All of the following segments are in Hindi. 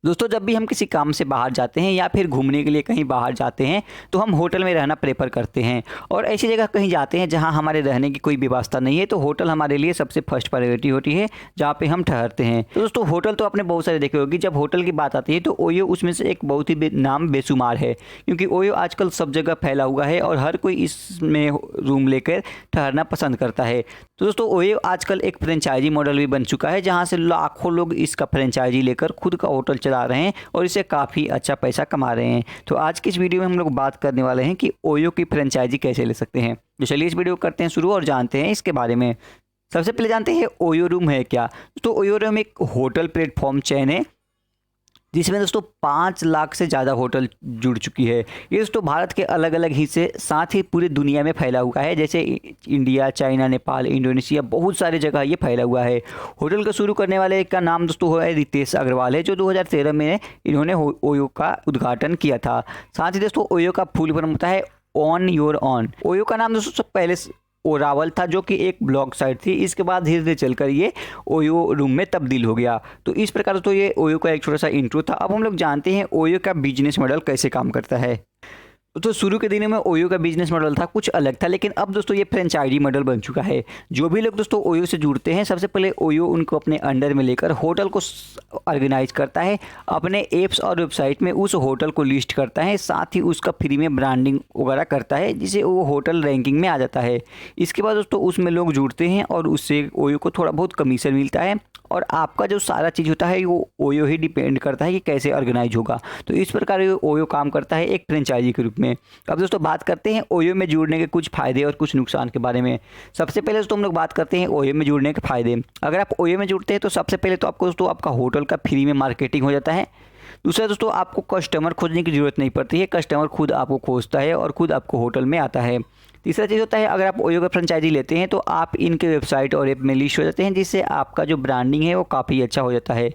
दोस्तों जब भी हम किसी काम से बाहर जाते हैं या फिर घूमने के लिए कहीं बाहर जाते हैं तो हम होटल में रहना प्रेफर करते हैं। और ऐसी जगह कहीं जाते हैं जहां हमारे रहने की कोई व्यवस्था नहीं है तो होटल हमारे लिए सबसे फर्स्ट प्रायोरिटी होती है जहां पे हम ठहरते हैं। तो दोस्तों होटल तो आपने बहुत सारे देखे होगी। जब होटल की बात आती है तो ओयो उसमें से एक बहुत ही नाम बेशुमार है, क्योंकि ओयो आजकल सब जगह फैला हुआ है और हर कोई इसमें रूम लेकर ठहरना पसंद करता है। तो दोस्तों ओयो आजकल एक फ्रेंचाइजी मॉडल भी बन चुका है जहाँ से लाखों लोग इसका फ्रेंचाइजी लेकर खुद का होटल चला रहे हैं और इससे काफ़ी अच्छा पैसा कमा रहे हैं। तो आज की इस वीडियो में हम लोग बात करने वाले हैं कि ओयो की फ्रेंचाइजी कैसे ले सकते हैं। तो चलिए इस वीडियो को करते हैं शुरू और जानते हैं इसके बारे में। सबसे पहले जानते हैं ओयो रूम है क्या। तो ओयो रूम एक होटल प्लेटफॉर्म चेन है जिसमें दोस्तों 5 लाख से ज़्यादा होटल जुड़ चुकी है। ये दोस्तों भारत के अलग अलग हिस्से साथ ही पूरी दुनिया में फैला हुआ है, जैसे इंडिया, चाइना, नेपाल, इंडोनेशिया, बहुत सारे जगह ये फैला हुआ है। होटल को शुरू करने वाले का नाम दोस्तों है रितेश अग्रवाल है, जो 2013 में इन्होंने ओयो का उद्घाटन किया था। साथ ही दोस्तों ओयो का फुल फॉर्म होता है ऑन योर ऑन। ओयो का नाम दोस्तों पहले ओरावल था जो कि एक ब्लॉग साइट थी। इसके बाद धीरे धीरे चलकर ये ओयो रूम में तब्दील हो गया। तो इस प्रकार तो ये ओयो का एक छोटा सा इंट्रो था। अब हम लोग जानते हैं ओयो का बिजनेस मॉडल कैसे काम करता है। तो शुरू के दिनों में ओयो का बिजनेस मॉडल था कुछ अलग था, लेकिन अब दोस्तों ये फ्रेंचाइजी मॉडल बन चुका है। जो भी लोग दोस्तों ओयो से जुड़ते हैं सबसे पहले ओयो उनको अपने अंडर में लेकर होटल को ऑर्गेनाइज करता है, अपने एप्स और वेबसाइट में उस होटल को लिस्ट करता है, साथ ही उसका फ्री में ब्रांडिंग वगैरह करता है जिससे वो होटल रैंकिंग में आ जाता है। इसके बाद दोस्तों उसमें लोग जुड़ते हैं और उससे ओयो को थोड़ा बहुत कमीशन मिलता है और आपका जो सारा चीज़ होता है वो ओयो ही डिपेंड करता है कि कैसे ऑर्गेनाइज होगा। तो इस प्रकार ओयो काम करता है एक फ्रेंचाइजी के रूप में। अब दोस्तों बात करते हैं ओयो में जुड़ने के कुछ फ़ायदे और कुछ नुकसान के बारे में। सबसे पहले दोस्तों हम लोग बात करते हैं ओयो में जुड़ने के फ़ायदे। अगर आप ओयो में जुड़ते हैं तो सबसे पहले तो आपको दोस्तों आपका होटल का फ्री में मार्केटिंग हो जाता है। दूसरा दोस्तों आपको कस्टमर खोजने की ज़रूरत नहीं पड़ती है, कस्टमर खुद आपको खोजता है और खुद आपको होटल में आता है। तीसरा चीज़ होता है अगर आप ओयो का फ्रेंचाइजी लेते हैं तो आप इनके वेबसाइट और ऐप में लिस्ट हो जाते हैं, जिससे आपका जो ब्रांडिंग है वो काफ़ी अच्छा हो जाता है।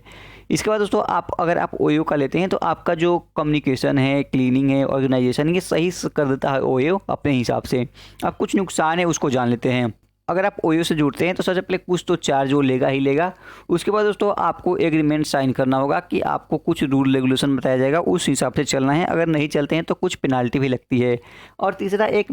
इसके बाद दोस्तों अगर आप ओयो का लेते हैं तो आपका जो कम्युनिकेशन है, क्लीनिंग है, ऑर्गेनाइजेशन, ये सही कर देता है ओयो अपने हिसाब से। अब कुछ नुकसान है उसको जान लेते हैं। अगर आप ओयो से जुड़ते हैं तो सबसे पहले कुछ तो चार्ज वो लेगा ही लेगा। उसके बाद दोस्तों आपको एग्रीमेंट साइन करना होगा कि आपको कुछ रूल रेगुलेशन बताया जाएगा, उस हिसाब से चलना है। अगर नहीं चलते हैं तो कुछ पेनाल्टी भी लगती है। और तीसरा एक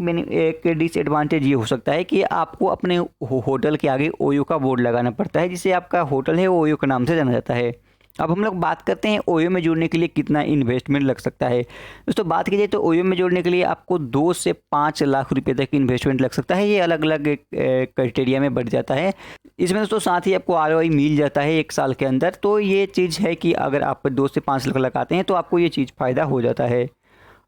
डिसएडवांटेज ये हो सकता है कि आपको अपने होटल के आगे ओयो का बोर्ड लगाना पड़ता है, जिससे आपका होटल है वो ओयो के नाम से जाना जाता है। अब हम लोग बात करते हैं ओयो में जुड़ने के लिए कितना इन्वेस्टमेंट लग सकता है। दोस्तों बात की जाए तो ओयो में जुड़ने के लिए आपको 2 से 5 लाख रुपए तक इन्वेस्टमेंट लग सकता है। ये अलग अलग क्राइटेरिया में बढ़ जाता है। इसमें दोस्तों साथ ही आपको आरओआई मिल जाता है 1 साल के अंदर। तो ये चीज़ है कि अगर आप 2 से 5 लाख लगाते हैं तो आपको ये चीज़ फ़ायदा हो जाता है।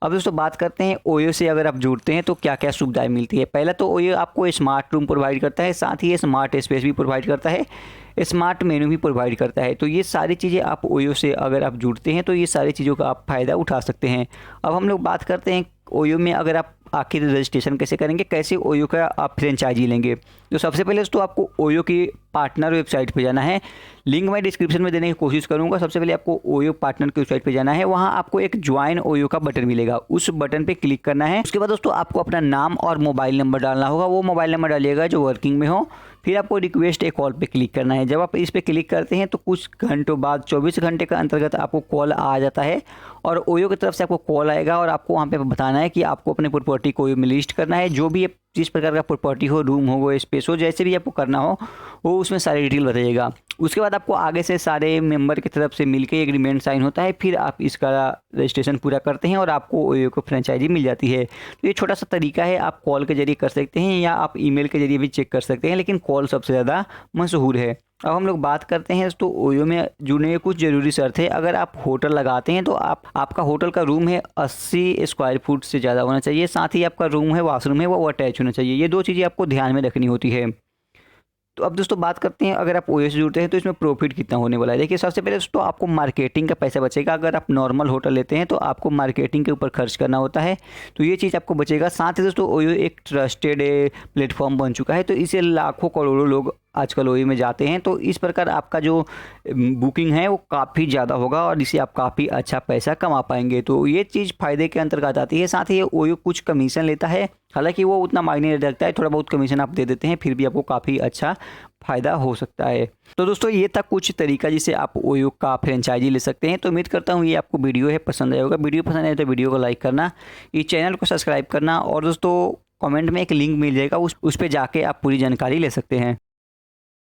अब दोस्तों बात करते हैं ओयो से अगर आप जुड़ते हैं तो क्या क्या सुविधाएं मिलती है। पहला तो ओयो आपको स्मार्ट रूम प्रोवाइड करता है, साथ ही स्मार्ट स्पेस भी प्रोवाइड करता है, स्मार्ट मेनू भी प्रोवाइड करता है। तो ये सारी चीज़ें आप ओयो से अगर आप जुड़ते हैं तो ये सारी चीज़ों का आप फ़ायदा उठा सकते हैं। अब हम लोग बात करते हैं ओयो में अगर आप आखिर रजिस्ट्रेशन कैसे करेंगे, कैसे ओयो का आप फ्रेंचाइजी लेंगे। तो सबसे पहले तो आपको ओयो की पार्टनर वेबसाइट पे जाना है। लिंक मैं डिस्क्रिप्शन में देने की कोशिश करूंगा। सबसे पहले आपको ओयो पार्टनर की वेबसाइट पे जाना है, वहां आपको एक ज्वाइन ओयो का बटन मिलेगा, उस बटन पे क्लिक करना है। उसके बाद दोस्तों आपको अपना नाम और मोबाइल नंबर डालना होगा। वो मोबाइल नंबर डालिएगा जो वर्किंग में हो। फिर आपको रिक्वेस्ट ए कॉल पे क्लिक करना है। जब आप इस पर क्लिक करते हैं तो कुछ घंटों बाद 24 घंटे का अंतर्गत आपको कॉल आ जाता है और ओयो की तरफ से आपको कॉल आएगा और आपको वहाँ पे बताना है कि आपको अपने प्रॉपर्टी को ओयो में लिस्ट करना है। जो भी जिस प्रकार का प्रॉपर्टी हो, रूम हो, स्पेस हो, जैसे भी आपको करना हो वो उसमें सारी डिटेल बताइएगा। उसके बाद आपको आगे से सारे मेंबर की तरफ से मिलके एग्रीमेंट साइन होता है। फिर आप इसका रजिस्ट्रेशन पूरा करते हैं और आपको ओयो को फ्रेंचाइजी मिल जाती है। तो ये छोटा सा तरीका है, आप कॉल के जरिए कर सकते हैं या आप ईमेल के जरिए भी चेक कर सकते हैं, लेकिन कॉल सबसे ज़्यादा मशहूर है। अब हम लोग बात करते हैं तो ओयो में जुड़ने के कुछ ज़रूरी शर्त है। अगर आप होटल लगाते हैं तो आपका होटल का रूम है 80 स्क्वायर फुट से ज़्यादा होना चाहिए। साथ ही आपका रूम है, वॉशरूम है, वो अटैच होना चाहिए। ये 2 चीज़ें आपको ध्यान में रखनी होती है। तो अब दोस्तों बात करते हैं अगर आप ओयो से जुड़ते हैं तो इसमें प्रॉफिट कितना होने वाला है। देखिए सबसे पहले दोस्तों आपको मार्केटिंग का पैसा बचेगा। अगर आप नॉर्मल होटल लेते हैं तो आपको मार्केटिंग के ऊपर खर्च करना होता है, तो ये चीज़ आपको बचेगा। साथ ही दोस्तों ओयो एक ट्रस्टेड प्लेटफॉर्म बन चुका है, तो इसे लाखों करोड़ों लोग आजकल ओयो में जाते हैं। तो इस प्रकार आपका जो बुकिंग है वो काफ़ी ज़्यादा होगा और इससे आप काफ़ी अच्छा पैसा कमा पाएंगे। तो ये चीज़ फ़ायदे के अंतर्गत आती है। साथ ही ओयो कुछ कमीशन लेता है हालांकि वो उतना मायने नहीं रखता है, थोड़ा बहुत कमीशन आप दे देते हैं, फिर भी आपको काफ़ी अच्छा फ़ायदा हो सकता है। तो दोस्तों ये था कुछ तरीका जिससे आप ओयो का फ्रेंचाइजी ले सकते हैं। तो उम्मीद करता हूँ ये आपको वीडियो है पसंद आया होगा। वीडियो पसंद आए तो वीडियो को लाइक करना, इस चैनल को सब्सक्राइब करना, और दोस्तों कमेंट में एक लिंक मिल जाएगा, उस पर जाके आप पूरी जानकारी ले सकते हैं।